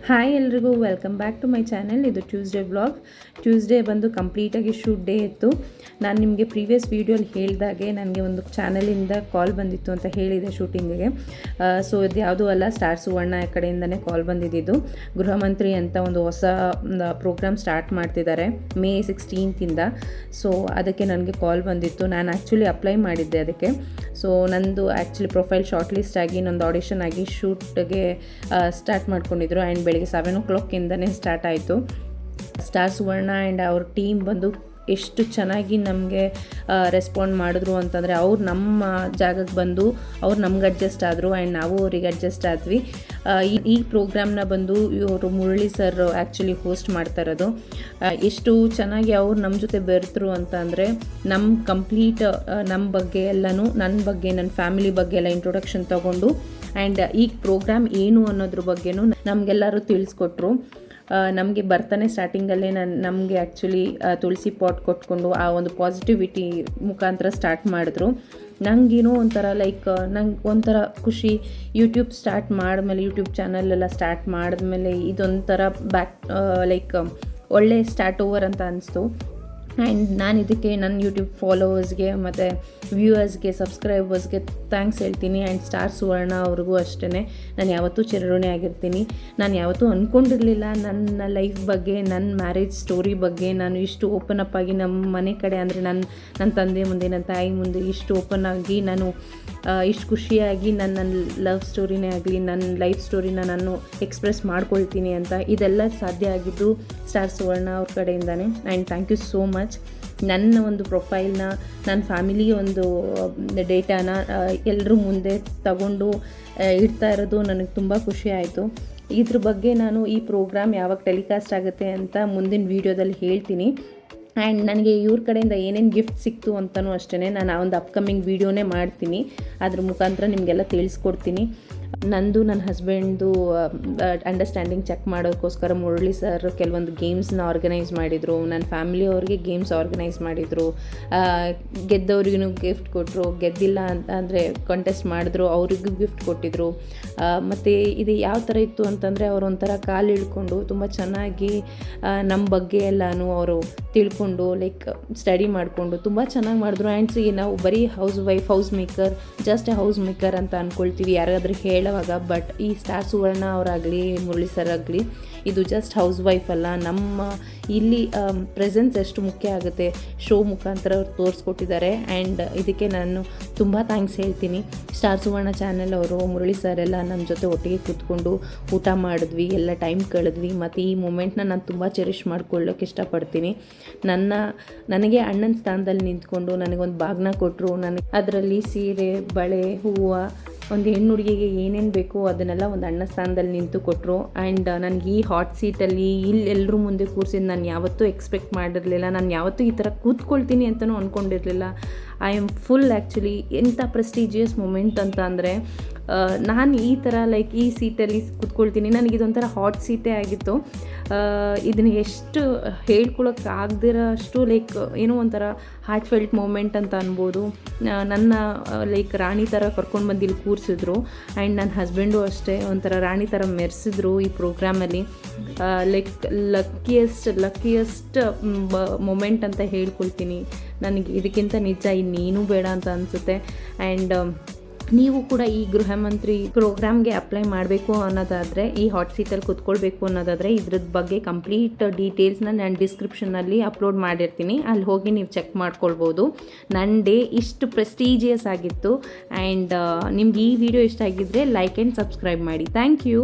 Hi ಎಲ್ರಿಗೂ welcome back to my channel. ಇದು Tuesday vlog. Tuesday ಬಂದು ಕಂಪ್ಲೀಟಾಗಿ ಶೂಟ್ ಡೇ ಇತ್ತು. ನಾನು ನಿಮಗೆ ಪ್ರೀವಿಯಸ್ ವೀಡಿಯೋಲಿ ಹೇಳಿದಾಗೆ ನನಗೆ ಒಂದು ಚಾನಲಿಂದ ಕಾಲ್ ಬಂದಿತ್ತು ಅಂತ ಹೇಳಿದೆ ಶೂಟಿಂಗಿಗೆ. ಸೊ ಇದು ಯಾವುದೂ ಅಲ್ಲ, ಸ್ಟಾರ್ ಸುವರ್ಣ ಕಡೆಯಿಂದನೇ ಕಾಲ್ ಬಂದಿದ್ದು. ಗೃಹ ಮಂತ್ರಿ ಅಂತ ಒಂದು ಹೊಸ ಪ್ರೋಗ್ರಾಮ್ ಸ್ಟಾರ್ಟ್ ಮಾಡ್ತಿದ್ದಾರೆ ಮೇ 16th. ಸೊ ಅದಕ್ಕೆ ನನಗೆ ಕಾಲ್ ಬಂದಿತ್ತು. ನಾನು ಆ್ಯಕ್ಚುಲಿ ಅಪ್ಲೈ ಮಾಡಿದ್ದೆ ಅದಕ್ಕೆ. ಸೊ ನಂದು ಆ್ಯಕ್ಚುಲಿ ಪ್ರೊಫೈಲ್ ಶಾರ್ಟ್ ಲಿಸ್ಟ್ ಆಗಿ ನಂದು ಆಡಿಷನ್ ಆಗಿ ಶೂಟ್ಗೆ ಸ್ಟಾರ್ಟ್ ಮಾಡ್ಕೊಂಡಿದ್ರು. ಆ್ಯಂಡ್ ಬೆಳಗ್ಗೆ 7 o'clock ಸ್ಟಾರ್ಟ್ ಆಯಿತು. ಸ್ಟಾರ್ ಸುವರ್ಣ ಆ್ಯಂಡ್ ಅವ್ರ ಟೀಮ್ ಬಂದು ಎಷ್ಟು ಚೆನ್ನಾಗಿ ನಮಗೆ ರೆಸ್ಪಾಂಡ್ ಮಾಡಿದ್ರು ಅಂತಂದರೆ, ಅವ್ರು ನಮ್ಮ ಜಾಗಕ್ಕೆ ಬಂದು ಅವ್ರು ನಮ್ಗೆ ಅಡ್ಜಸ್ಟ್ ಆದರು ಆ್ಯಂಡ್ ನಾವು ಅವ್ರಿಗೆ ಅಡ್ಜಸ್ಟ್ ಆದ್ವಿ. ಈ ಪ್ರೋಗ್ರಾಮ್ನ ಬಂದು ಇವರು ಮುರಳಿ ಸರ್ ಆ್ಯಕ್ಚುಲಿ ಹೋಸ್ಟ್ ಮಾಡ್ತಾ ಇರೋದು. ಎಷ್ಟು ಚೆನ್ನಾಗಿ ಅವ್ರು ನಮ್ಮ ಜೊತೆ ಬೆರೆತರು ಅಂತ ಅಂದರೆ, ನಮ್ಮ ಕಂಪ್ಲೀಟ್ ನಮ್ಮ ಬಗ್ಗೆ ಎಲ್ಲನೂ, ನನ್ನ ಬಗ್ಗೆ, ನನ್ನ ಫ್ಯಾಮಿಲಿ ಬಗ್ಗೆ ಎಲ್ಲ ಇಂಟ್ರೊಡಕ್ಷನ್ ತೊಗೊಂಡು ಆ್ಯಂಡ್ ಈ ಪ್ರೋಗ್ರಾಮ್ ಏನು ಅನ್ನೋದ್ರ ಬಗ್ಗೆನೂ ನಮಗೆಲ್ಲರೂ ತಿಳಿಸ್ಕೊಟ್ರು. ನಮಗೆ ಬರ್ತಾನೆ ಸ್ಟಾರ್ಟಿಂಗಲ್ಲೇ ನಮಗೆ ಆ್ಯಕ್ಚುಲಿ ತುಳಸಿ ಪಾಟ್ ಕೊಟ್ಕೊಂಡು ಆ ಒಂದು ಪಾಸಿಟಿವಿಟಿ ಮುಖಾಂತರ ಸ್ಟಾರ್ಟ್ ಮಾಡಿದ್ರು. ನನಗೇನೋ ಒಂಥರ ಲೈಕ್ ನಂಗೆ ಒಂಥರ ಖುಷಿ. ಯೂಟ್ಯೂಬ್ ಸ್ಟಾರ್ಟ್ ಮಾಡಿದ್ಮೇಲೆ, ಯೂಟ್ಯೂಬ್ ಚಾನಲೆಲ್ಲ ಸ್ಟಾರ್ಟ್ ಮಾಡಿದ್ಮೇಲೆ ಇದೊಂಥರ ಲೈಕ್ ಒಳ್ಳೆ ಸ್ಟಾರ್ಟ್ ಓವರ್ ಅಂತ ಅನಿಸ್ತು. ಆ್ಯಂಡ್ ನಾನು ಇದಕ್ಕೆ ನನ್ನ ಯೂಟ್ಯೂಬ್ ಫಾಲೋವರ್ಸ್ಗೆ ಮತ್ತು ವ್ಯೂವರ್ಸ್ಗೆ, ಸಬ್ಸ್ಕ್ರೈಬರ್ಸ್ಗೆ ಥ್ಯಾಂಕ್ಸ್ ಹೇಳ್ತೀನಿ. ಆ್ಯಂಡ್ ಸ್ಟಾರ್ ಸುವರ್ಣ ಅವ್ರಿಗೂ ಅಷ್ಟೇ ನಾನು ಯಾವತ್ತೂ ಚಿರಋಣಿ ಆಗಿರ್ತೀನಿ. ನಾನು ಯಾವತ್ತೂ ಅಂದ್ಕೊಂಡಿರಲಿಲ್ಲ ನನ್ನ ಲೈಫ್ ಬಗ್ಗೆ, ನನ್ನ ಮ್ಯಾರೇಜ್ ಸ್ಟೋರಿ ಬಗ್ಗೆ ನಾನು ಇಷ್ಟು ಓಪನ್ ಅಪ್ ಆಗಿ ನಮ್ಮ ಮನೆ ಕಡೆ ಅಂದರೆ ನನ್ನ ತಂದೆ ಮುಂದೆ, ನನ್ನ ತಾಯಿ ಮುಂದೆ ಇಷ್ಟು ಓಪನ್ ಆಗಿ ನಾನು ಇಷ್ಟು ಖುಷಿಯಾಗಿ ನನ್ನ ಲವ್ ಸ್ಟೋರಿನೇ ಆಗಲಿ, ನನ್ನ ಲೈಫ್ ಸ್ಟೋರಿನ ನಾನು ಎಕ್ಸ್ಪ್ರೆಸ್ ಮಾಡ್ಕೊಳ್ತೀನಿ ಅಂತ. ಇದೆಲ್ಲ ಸಾಧ್ಯ ಆಗಿದ್ದು ಸ್ಟಾರ್ ಸುವರ್ಣ ಅವ್ರ ಕಡೆಯಿಂದಾನೆ. And thank you so much. ನನ್ನ ಒಂದು ಪ್ರೊಫೈಲ್ನ, ನನ್ನ ಫ್ಯಾಮಿಲಿ ಒಂದು ಡೇಟಾನ ಎಲ್ಲರೂ ಮುಂದೆ ತಗೊಂಡು ಇಡ್ತಾ ಇರೋದು ನನಗೆ ತುಂಬ ಖುಷಿ ಆಯಿತು. ಇದ್ರ ಬಗ್ಗೆ ನಾನು ಈ ಪ್ರೋಗ್ರಾಮ್ ಯಾವಾಗ ಟೆಲಿಕಾಸ್ಟ್ ಆಗುತ್ತೆ ಅಂತ ಮುಂದಿನ ವೀಡಿಯೋದಲ್ಲಿ ಹೇಳ್ತೀನಿ. ಆ್ಯಂಡ್ ನನಗೆ ಇವ್ರ ಕಡೆಯಿಂದ ಏನೇನು ಗಿಫ್ಟ್ ಸಿಕ್ತು ಅಂತಲೂ ಅಷ್ಟೇ ನಾನು ಆ ಒಂದು ಅಪ್ಕಮಿಂಗ್ ವೀಡಿಯೋನೇ ಮಾಡ್ತೀನಿ. ಅದ್ರ ಮುಖಾಂತರ ನಿಮಗೆಲ್ಲ ತಿಳಿಸ್ಕೊಡ್ತೀನಿ. ನಂದು ನನ್ನ ಹಸ್ಬೆಂಡ್ದು ಅಂಡರ್ಸ್ಟ್ಯಾಂಡಿಂಗ್ ಚೆಕ್ ಮಾಡೋಕ್ಕೋಸ್ಕರ ಮುರಳಿ ಸರ್ ಕೆಲವೊಂದು ಗೇಮ್ಸ್ನ ಆರ್ಗನೈಸ್ ಮಾಡಿದರು. ನನ್ನ ಫ್ಯಾಮಿಲಿಯವ್ರಿಗೆ ಗೇಮ್ಸ್ ಆರ್ಗನೈಸ್ ಮಾಡಿದರು. ಗೆದ್ದವ್ರಿಗೂ ಗಿಫ್ಟ್ ಕೊಟ್ಟರು, ಗೆದ್ದಿಲ್ಲ ಅಂತ ಅಂದರೆ ಕಂಟೆಸ್ಟ್ ಮಾಡಿದ್ರು ಅವ್ರಿಗೂ ಗಿಫ್ಟ್ ಕೊಟ್ಟಿದ್ರು. ಮತ್ತು ಇದು ಯಾವ ಥರ ಇತ್ತು ಅಂತಂದರೆ, ಅವರು ಒಂಥರ ಕಾಲು ಇಳ್ಕೊಂಡು ತುಂಬ ಚೆನ್ನಾಗಿ ನಮ್ಮ ಬಗ್ಗೆ ಎಲ್ಲನೂ ಅವರು ತಿಳ್ಕೊಂಡು ಲೈಕ್ ಸ್ಟಡಿ ಮಾಡಿಕೊಂಡು ತುಂಬ ಚೆನ್ನಾಗಿ ಮಾಡಿದ್ರು. ಆ್ಯಂಡ್ ನಾವು ಬರೀ house maker, just house maker ಅಂತ ಅಂದ್ಕೊಳ್ತೀವಿ ಯಾರಾದರೂ ಹೇಳುವಾಗ. ಬಟ್ ಈ ಸ್ಟಾರ್ ಸುವರ್ಣ ಅವರಾಗಲಿ, ಮುರಳಿ ಸರ್ ಆಗಲಿ, ಇದು ಜಸ್ಟ್ ಹೌಸ್ ವೈಫ್ ಅಲ್ಲ. ನಮ್ಮ ಇಲ್ಲಿ ಪ್ರೆಸೆನ್ಸ್ ಎಷ್ಟು ಮುಖ್ಯ ಆಗುತ್ತೆ ಶೋ ಮುಖಾಂತರ ಅವ್ರು ತೋರಿಸ್ಕೊಟ್ಟಿದ್ದಾರೆ. ಆ್ಯಂಡ್ ಇದಕ್ಕೆ ನಾನು ತುಂಬ ಥ್ಯಾಂಕ್ಸ್ ಹೇಳ್ತೀನಿ. ಸ್ಟಾರ್ ಸುವರ್ಣ ಚಾನೆಲ್ ಅವರು, ಮುರಳಿ ಸರ್ ಎಲ್ಲ ನಮ್ಮ ಜೊತೆ ಒಟ್ಟಿಗೆ ಕೂತ್ಕೊಂಡು ಊಟ ಮಾಡಿದ್ವಿ, ಎಲ್ಲ ಟೈಮ್ ಕಳೆದ್ವಿ. ಮತ್ತು ಈ ಮೂಮೆಂಟ್ನ ನಾನು ತುಂಬ ಚೆರಿಷ್ ಮಾಡ್ಕೊಳ್ಳೋಕೆ ಇಷ್ಟಪಡ್ತೀನಿ. ನನಗೆ ಅಣ್ಣನ ಸ್ಥಾನದಲ್ಲಿ ನಿಂತ್ಕೊಂಡು ನನಗೊಂದು ಬಾಗ್ನ ಕೊಟ್ಟರು. ನನಗೆ ಅದರಲ್ಲಿ ಸೀರೆ, ಬಳೆ, ಹೂವು, ಒಂದು ಹೆಣ್ಣು ಹುಡುಗಿಗೆ ಏನೇನು ಬೇಕೋ ಅದನ್ನೆಲ್ಲ ಒಂದು ಅಣ್ಣ ಸ್ಥಾನದಲ್ಲಿ ನಿಂತು ಕೊಟ್ಟರು. ಆ್ಯಂಡ್ ನನಗೆ ಈ ಹಾಟ್ ಸೀಟಲ್ಲಿ ಇಲ್ಲಿ ಎಲ್ಲರೂ ಮುಂದೆ ಕೂರಿಸಿದ್ದು ನಾನು ಯಾವತ್ತೂ ಎಕ್ಸ್ಪೆಕ್ಟ್ ಮಾಡಿರಲಿಲ್ಲ. ನಾನು ಯಾವತ್ತೂ ಈ ಥರ ಕೂತ್ಕೊಳ್ತೀನಿ ಅಂತಲೂ ಅಂದ್ಕೊಂಡಿರಲಿಲ್ಲ. ಐ ಆಮ್ ಫುಲ್ ಆ್ಯಕ್ಚುಲಿ ಎಂಥ ಪ್ರೆಸ್ಟೀಜಿಯಸ್ ಮೂಮೆಂಟ್ ಅಂತ ಅಂದರೆ, ನಾನು ಈ ಥರ ಲೈಕ್ ಈ ಸೀಟಲ್ಲಿ ಕೂತ್ಕೊಳ್ತೀನಿ. ನನಗಿದೊಂಥರ ಹಾಟ್ ಸೀಟೇ ಆಗಿತ್ತು. ಇದನ್ನು ಎಷ್ಟು ಹೇಳ್ಕೊಳಕ್ಕೆ ಆಗದಿರೋ ಅಷ್ಟು ಲೈಕ್ ಏನೋ ಒಂಥರ ಹಾರ್ಟ್ ಫೆಲ್ಟ್ ಮೂಮೆಂಟ್ ಅಂತ ಅನ್ಬೋದು. ನನ್ನ ಲೈಕ್ ರಾಣಿ ಥರ ಕರ್ಕೊಂಡು ಬಂದು ಇಲ್ಲಿ ಕೂರಿಸಿದ್ರು. ಆ್ಯಂಡ್ ನನ್ನ ಹಸ್ಬೆಂಡು ಅಷ್ಟೇ ಒಂಥರ ರಾಣಿ ಥರ ಮೆರೆಸಿದ್ರು ಈ ಪ್ರೋಗ್ರಾಮಲ್ಲಿ. ಲೈಕ್ ಲಕ್ಕಿಯೆಸ್ಟ್ ಮೊಮೆಂಟ್ ಅಂತ ಹೇಳ್ಕೊಳ್ತೀನಿ. ನನಗೆ ಇದಕ್ಕಿಂತ ನಿಜ ಇನ್ನೇನೂ ಬೇಡ ಅಂತ ಅನಿಸುತ್ತೆ. ಆ್ಯಂಡ್ ನೀವು ಕೂಡ ಈ ಗೃಹ ಮಂತ್ರಿ ಪ್ರೋಗ್ರಾಮ್ಗೆ ಅಪ್ಲೈ ಮಾಡಬೇಕು ಅನ್ನೋದಾದರೆ, ಈ ಹಾಟ್ ಸೀಟಲ್ಲಿ ಕೂತ್ಕೊಳ್ಬೇಕು ಅನ್ನೋದಾದರೆ, ಇದ್ರದ್ದು ಬಗ್ಗೆ ಕಂಪ್ಲೀಟ್ ಡೀಟೇಲ್ಸ್ನ ನಾನು ಡಿಸ್ಕ್ರಿಪ್ಷನಲ್ಲಿ ಅಪ್ಲೋಡ್ ಮಾಡಿರ್ತೀನಿ. ಅಲ್ಲಿ ಹೋಗಿ ನೀವು ಚೆಕ್ ಮಾಡ್ಕೊಳ್ಬೋದು. ನನ್ನ ಡೇ ಇಷ್ಟು ಪ್ರೆಸ್ಟೀಜಿಯಸ್ ಆಗಿತ್ತು. ಆ್ಯಂಡ್ ನಿಮ್ಗೆ ಈ ವಿಡಿಯೋ ಇಷ್ಟ ಆಗಿದ್ದರೆ ಲೈಕ್ ಆ್ಯಂಡ್ ಸಬ್ಸ್ಕ್ರೈಬ್ ಮಾಡಿ. Thank you.